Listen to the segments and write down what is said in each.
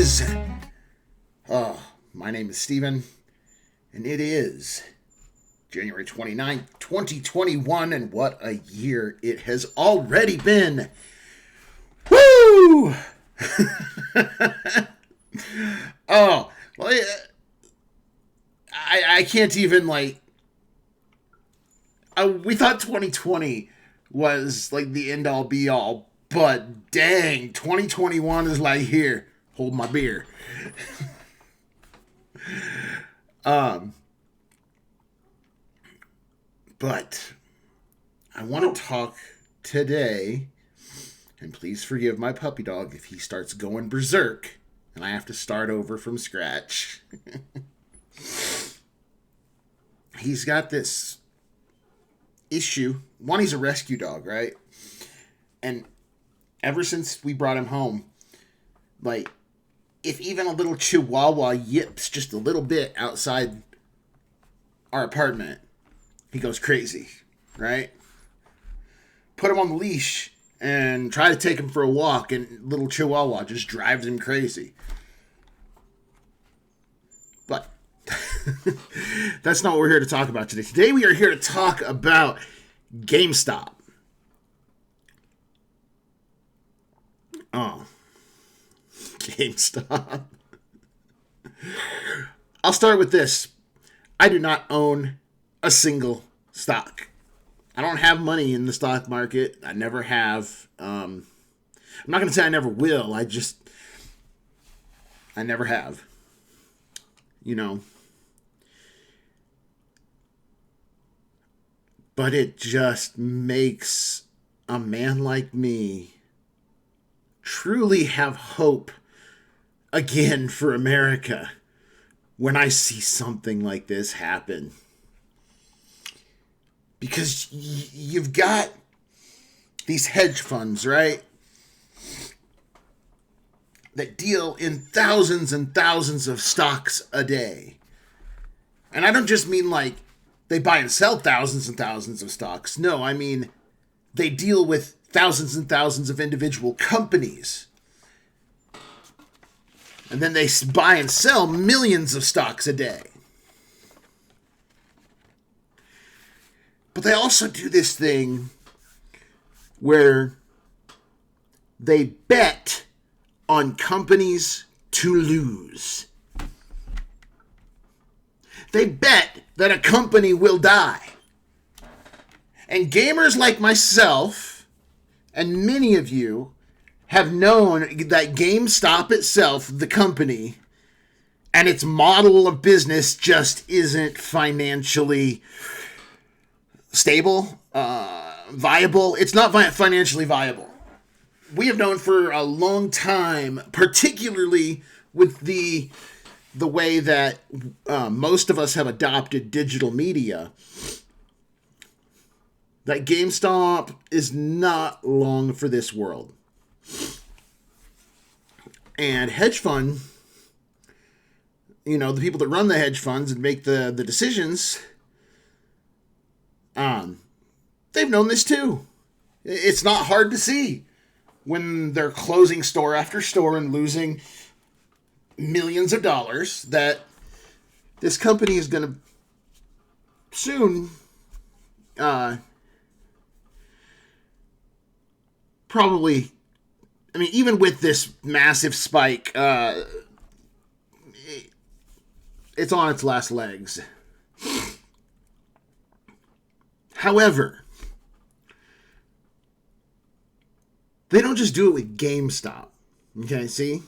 is. My name is Steven, and it is January 29th, 2021, and what a year it has already been. Woo! Oh, well, I can't even, we thought 2020 was, the end-all, be-all, but dang, 2021 is here. Hold my beer. But I want to talk today, and please forgive my puppy dog if he starts going berserk and I have to start over from scratch. He's got this issue. One, he's a rescue dog, right? And ever since we brought him home, if even a little chihuahua yips just a little bit outside our apartment, he goes crazy, right? Put him on the leash and try to take him for a walk, and little chihuahua just drives him crazy. But that's not what we're here to talk about today. Today we are here to talk about GameStop. Oh. GameStop. I'll start with this. I do not own a single stock. I don't have money in the stock market. I never have. I'm not going to say I never will. I never have. But it just makes a man like me truly have hope again for America when I see something like this happen. Because you've got these hedge funds, right, that deal in thousands and thousands of stocks a day. And I don't just mean they buy and sell thousands and thousands of stocks. No, I mean they deal with thousands and thousands of individual companies. And then they buy and sell millions of stocks a day. But they also do this thing where they bet on companies to lose. They bet that a company will die. And gamers like myself, and many of you, have known that GameStop itself, the company, and its model of business just isn't financially stable, viable. It's not financially viable. We have known for a long time, particularly with the way that most of us have adopted digital media, that GameStop is not long for this world. And hedge fund, the people that run the hedge funds and make the decisions, they've known this too. It's not hard to see when they're closing store after store and losing millions of dollars that this company is going to soon probably, even with this massive spike, it's on its last legs. However, they don't just do it with GameStop. Okay, see?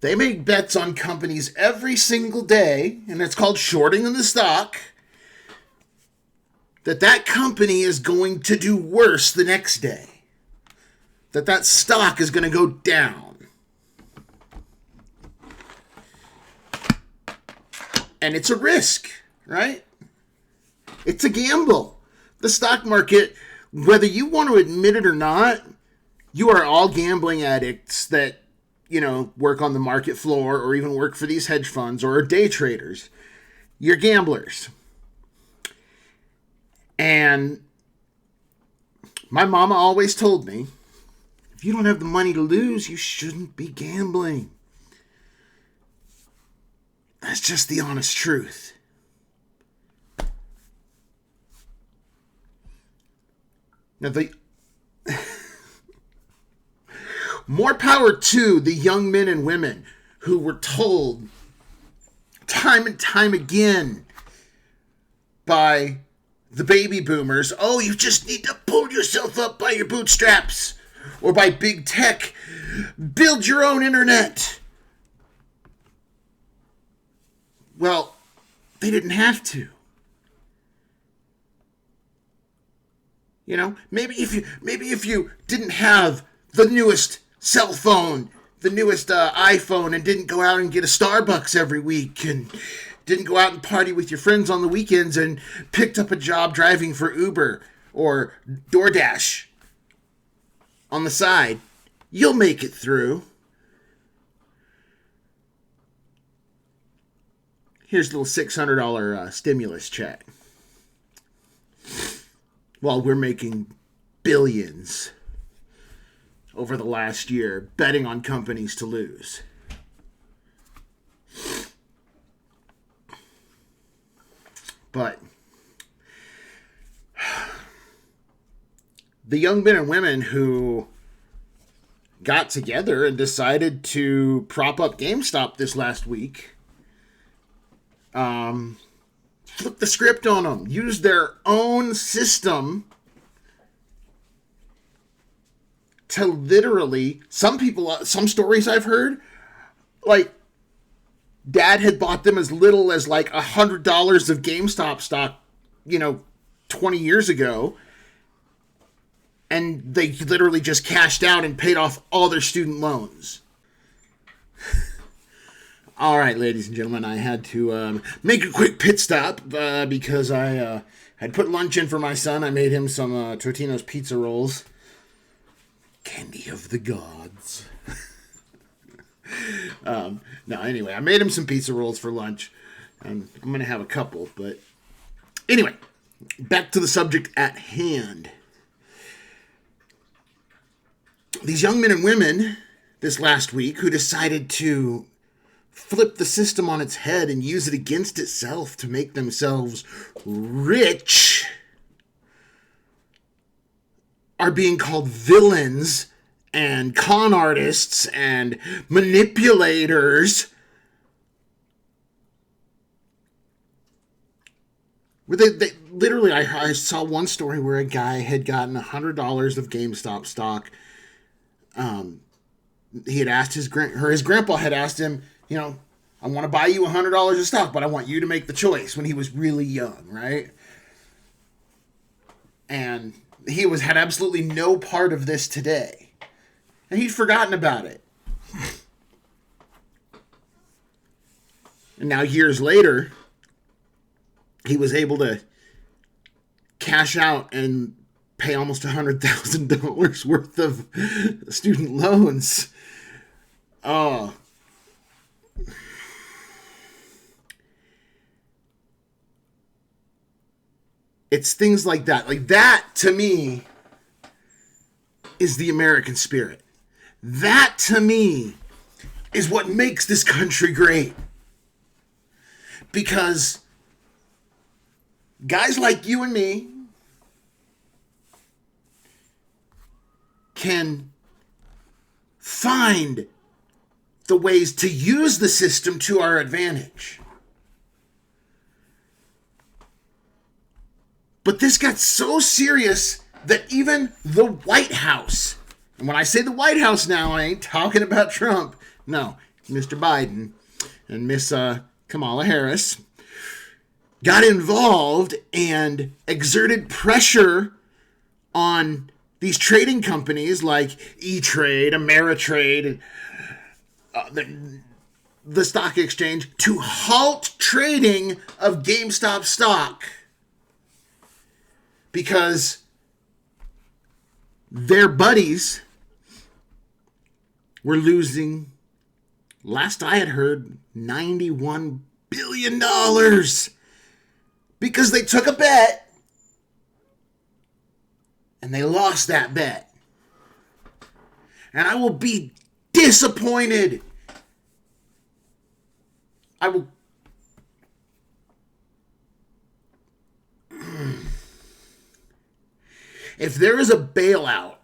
They make bets on companies every single day, and it's called shorting in the stock, that company is going to do worse the next day. That stock is going to go down. And it's a risk, right? It's a gamble. The stock market, whether you want to admit it or not, you are all gambling addicts that, work on the market floor or even work for these hedge funds or are day traders. You're gamblers. And my mama always told me, If you don't have the money to lose, you shouldn't be gambling. That's just the honest truth. Now, more power to the young men and women who were told time and time again by the baby boomers, oh, you just need to pull yourself up by your bootstraps, or by big tech, build your own internet. Well, they didn't have to. You know, maybe if you didn't have the newest cell phone, the newest iPhone, and didn't go out and get a Starbucks every week, and didn't go out and party with your friends on the weekends, and picked up a job driving for Uber or DoorDash on the side, you'll make it through. Here's a little $600 stimulus check. While we're making billions over the last year betting on companies to lose. But the young men and women who got together and decided to prop up GameStop this last week flip the script on them, use their own system to literally, some stories I've heard, like, Dad had bought them as little as like $100 of GameStop stock, 20 years ago, and they literally just cashed out and paid off all their student loans. All right, ladies and gentlemen, I had to make a quick pit stop because I had put lunch in for my son. I made him some Totino's pizza rolls. Candy of the gods. No, anyway, I made him some pizza rolls for lunch. I'm going to have a couple, but anyway, back to the subject at hand. These young men and women this last week who decided to flip the system on its head and use it against itself to make themselves rich are being called villains and con artists and manipulators. Where they literally, I saw one story where a guy had gotten $100 of GameStop stock. He had asked his grandpa had asked him, I want to buy you $100 of stock, but I want you to make the choice, when he was really young, right? And he had absolutely no part of this today. And he'd forgotten about it. And now years later, he was able to cash out and pay almost $100,000 worth of student loans. Oh. It's things like that. Like that, to me, is the American spirit. That, to me, is what makes this country great. Because guys like you and me can find the ways to use the system to our advantage. But this got so serious that even the White House, and when I say the White House now, I ain't talking about Trump. No, Mr. Biden and Miss Kamala Harris got involved and exerted pressure on these trading companies like E-Trade, Ameritrade, the stock exchange, to halt trading of GameStop stock. Because their buddies were losing, last I had heard, $91 billion. Because they took a bet and they lost that bet. And I will be disappointed. I will... If there is a bailout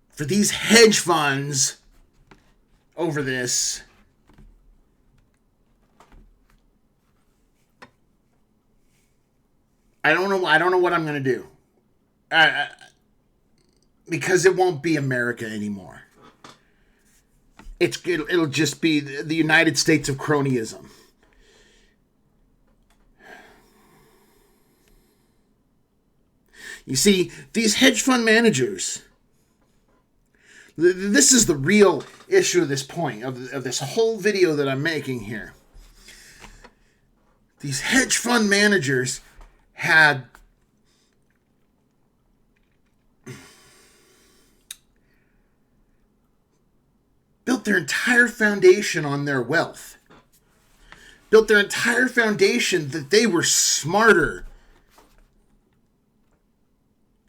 for these hedge funds over this, I don't know what I'm going to do. Because it won't be America anymore. It'll just be the United States of cronyism. You see, these hedge fund managers, this is the real issue of this point, of this whole video that I'm making here. These hedge fund managers had built their entire foundation on their wealth. Built their entire foundation that they were smarter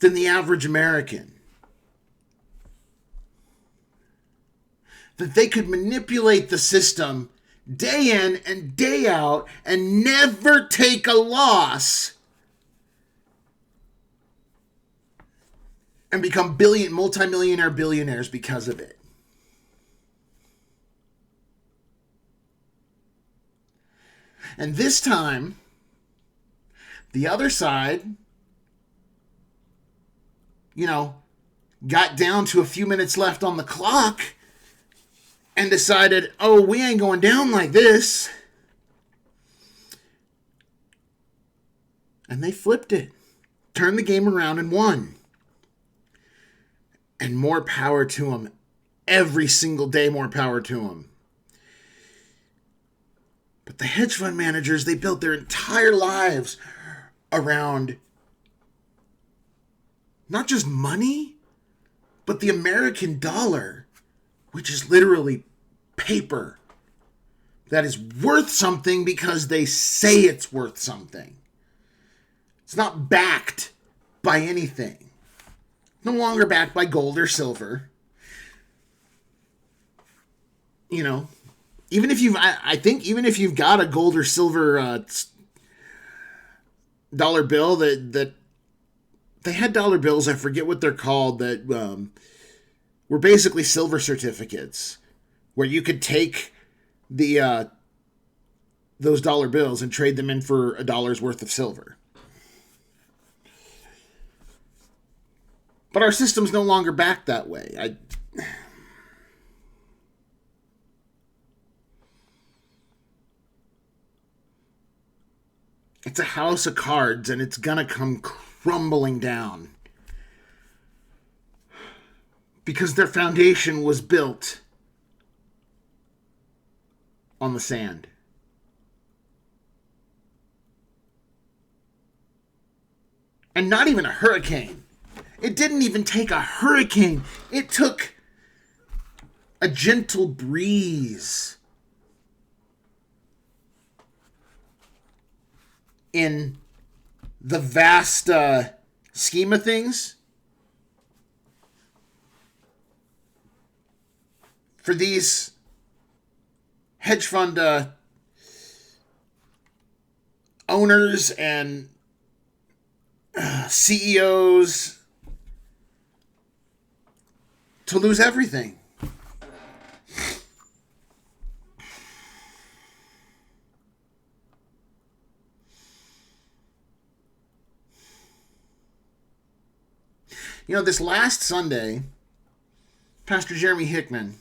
than the average American. That they could manipulate the system day in and day out and never take a loss and become multimillionaire billionaires because of it. And this time, the other side, got down to a few minutes left on the clock and decided, oh, we ain't going down like this. And they flipped it, turned the game around and won. And more power to them. Every single day, more power to them. But the hedge fund managers, they built their entire lives around not just money, but the American dollar, which is literally paper that is worth something because they say it's worth something. It's not backed by anything. No longer backed by gold or silver. Even if you've got a gold or silver dollar bill that they had dollar bills, I forget what they're called, that were basically silver certificates, where you could take those dollar bills and trade them in for $1 worth of silver. But our system's no longer backed that way. It's a house of cards, and it's gonna come crumbling down. Because their foundation was built on the sand. And not even a hurricane. It didn't even take a hurricane. It took a gentle breeze in the vast scheme of things. For these hedge fund owners and CEOs to lose everything. This last Sunday, Pastor Jeremy Hickman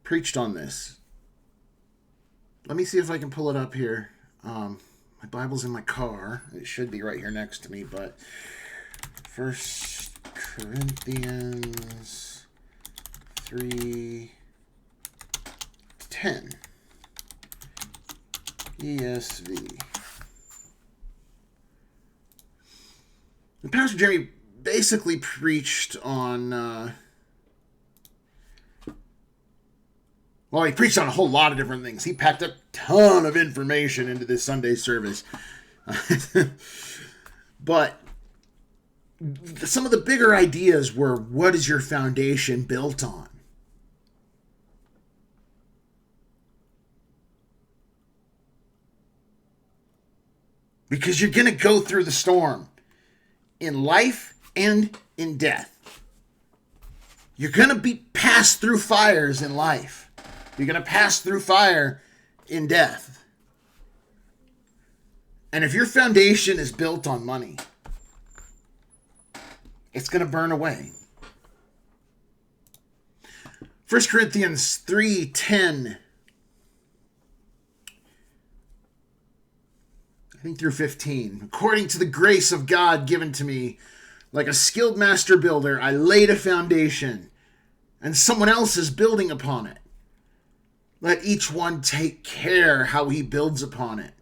preached on this. Let me see if I can pull it up here. My Bible's in my car. It should be right here next to me, but 1 Corinthians 3:10 ESV. And Pastor Jeremy basically preached on he preached on a whole lot of different things. He packed a ton of information into this Sunday service. But some of the bigger ideas were, what is your foundation built on? Because you're going to go through the storm in life and in death. You're going to be passed through fires in life. You're going to pass through fire in death. And if your foundation is built on money, it's going to burn away. 1 Corinthians 3:10, I think through 15. According to the grace of God given to me, like a skilled master builder, I laid a foundation, and someone else is building upon it. Let each one take care how he builds upon it.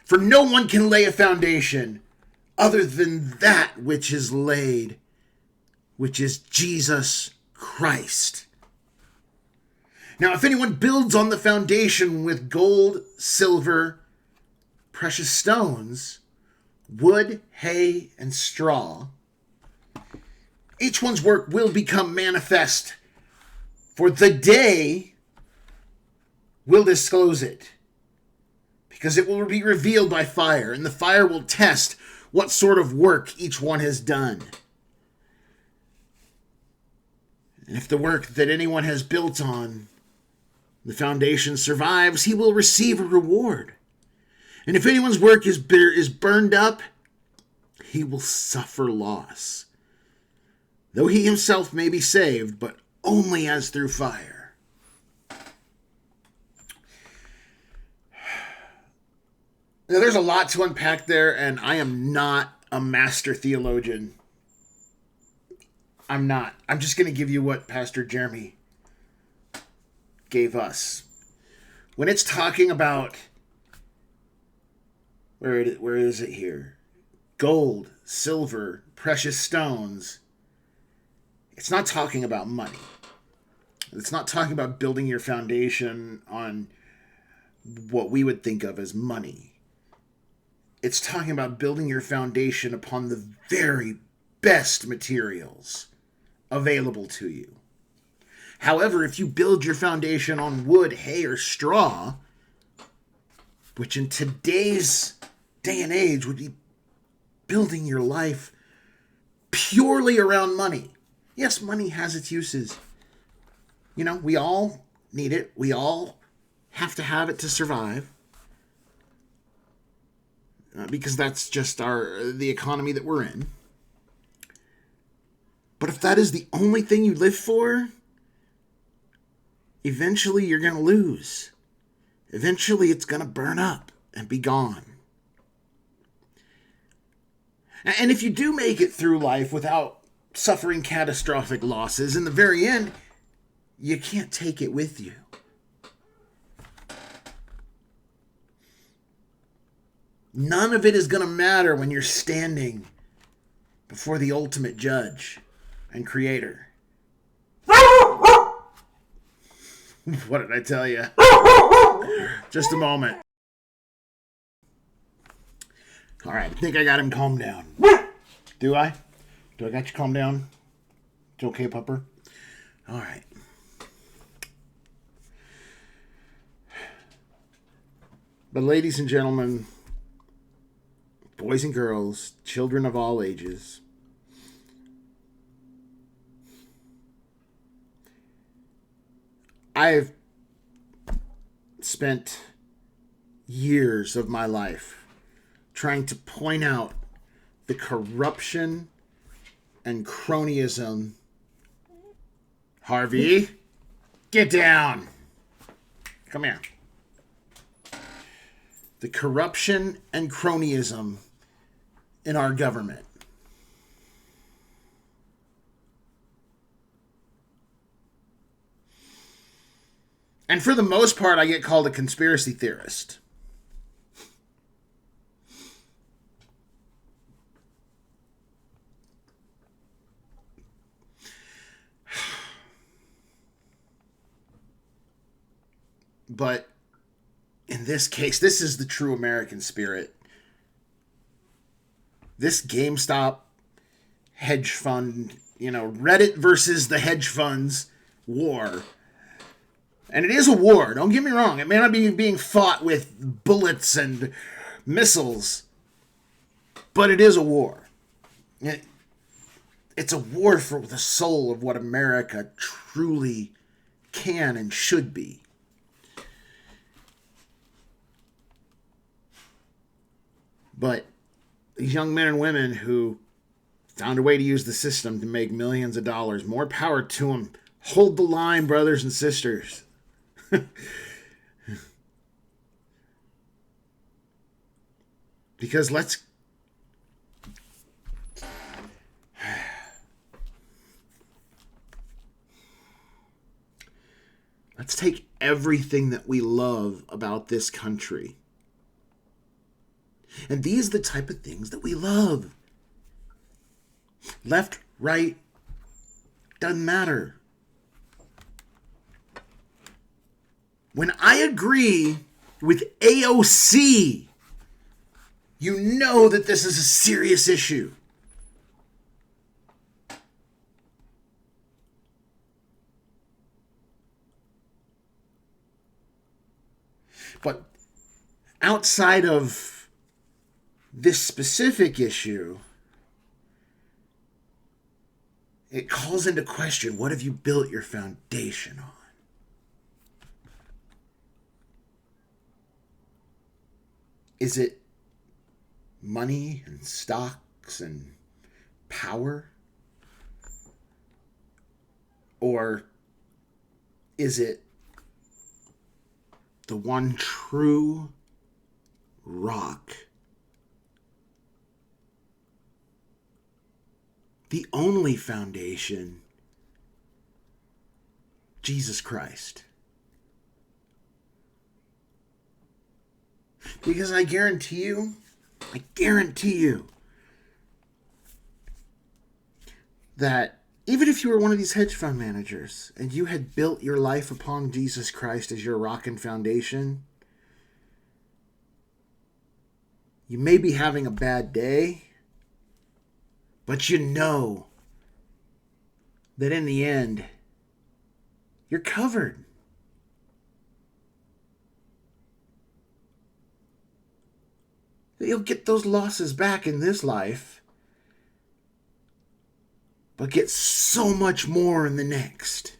For no one can lay a foundation other than that which is laid, which is Jesus Christ. Now, if anyone builds on the foundation with gold, silver, precious stones, wood, hay, and straw, each one's work will become manifest, for the day will disclose it, because it will be revealed by fire, and the fire will test what sort of work each one has done. And if the work that anyone has built on the foundation survives, he will receive a reward. And if anyone's work is burned up, he will suffer loss, though he himself may be saved, but only as through fire. Now, there's a lot to unpack there, and I am not a master theologian. I'm not. I'm just going to give you what Pastor Jeremy gave us. When it's talking about, where is it here? Gold, silver, precious stones. It's not talking about money. It's not talking about building your foundation on what we would think of as money. It's talking about building your foundation upon the very best materials available to you. However, if you build your foundation on wood, hay, or straw, which in today's day and age would be building your life purely around money. Yes, money has its uses. You know, we all need it. We all have to have it to survive. Because that's just the economy that we're in. But if that is the only thing you live for, eventually you're going to lose. Eventually it's going to burn up and be gone. And if you do make it through life without suffering catastrophic losses, in the very end, you can't take it with you. None of it is going to matter when you're standing before the ultimate judge and creator. What did I tell you? Just a moment. All right, I think I got him calmed down. Do I? Do I got you calmed down? It's okay, pupper? All right. But ladies and gentlemen, boys and girls, children of all ages, I've spent years of my life trying to point out the corruption and cronyism. Harvey, get down. Come here. The corruption and cronyism in our government. And for the most part, I get called a conspiracy theorist. But in this case, this is the true American spirit. This GameStop hedge fund, Reddit versus the hedge funds war. And it is a war, don't get me wrong. It may not be being fought with bullets and missiles, but it is a war. It's a war for the soul of what America truly can and should be. But these young men and women who found a way to use the system to make millions of dollars, more power to them. Hold the line, brothers and sisters. Because let's take everything that we love about this country. And these are the type of things that we love. Left, right, doesn't matter. When I agree with AOC, you know that this is a serious issue. But outside of this specific issue, it calls into question, what have you built your foundation on? Is it money and stocks and power? Or is it the one true rock? The only foundation, Jesus Christ. Because I guarantee you, that even if you were one of these hedge fund managers and you had built your life upon Jesus Christ as your rock and foundation, you may be having a bad day, but you know that in the end, you're covered. That you'll get those losses back in this life, but get so much more in the next.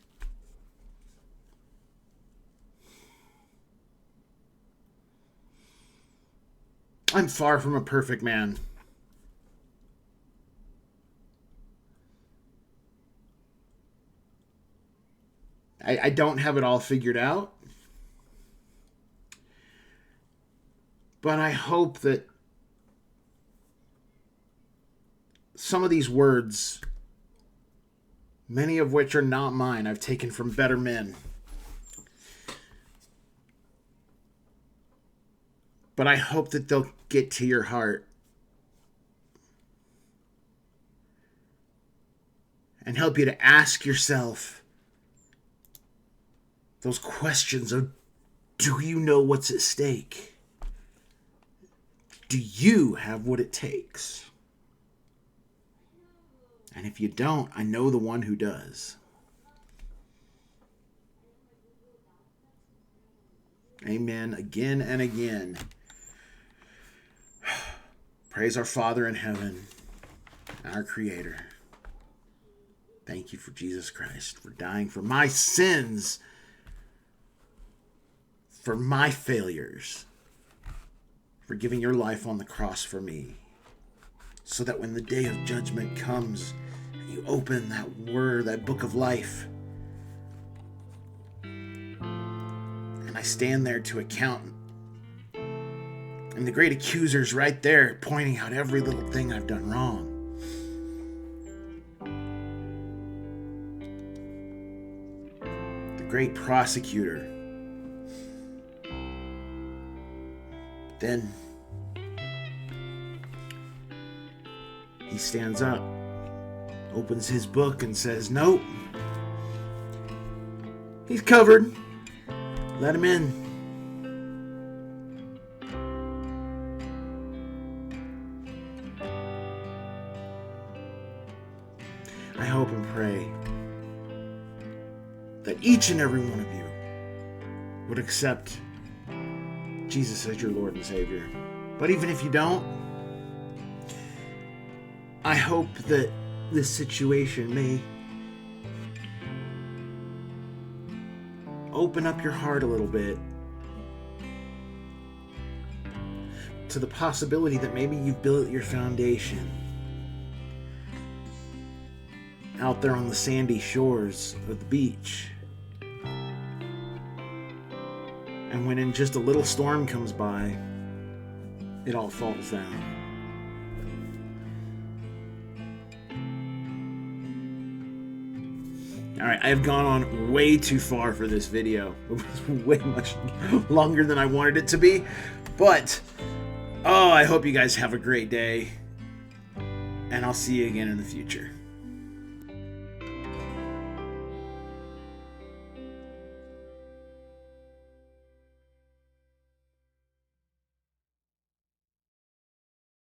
I'm far from a perfect man. I don't have it all figured out. But I hope that some of these words, many of which are not mine, I've taken from better men. But I hope that they'll get to your heart and help you to ask yourself those questions of, do you know what's at stake? Do you have what it takes? And if you don't, I know the one who does. Amen. Again and again. Praise our Father in heaven, our Creator. Thank you for Jesus Christ, for dying for my sins, for my failures, for giving your life on the cross for me, so that when the day of judgment comes and you open that word, that book of life, and I stand there to account, and the great accuser's right there pointing out every little thing I've done wrong. The great prosecutor. Then he stands up, opens his book and says, nope, he's covered. Let him in. pray that each and every one of you would accept Jesus as your Lord and Savior. But even if you don't, I hope that this situation may open up your heart a little bit to the possibility that maybe you've built your foundation out there on the sandy shores of the beach. And when in just a little storm comes by, it all falls down. Alright, I have gone on way too far for this video. It was way much longer than I wanted it to be. But, I hope you guys have a great day. And I'll see you again in the future.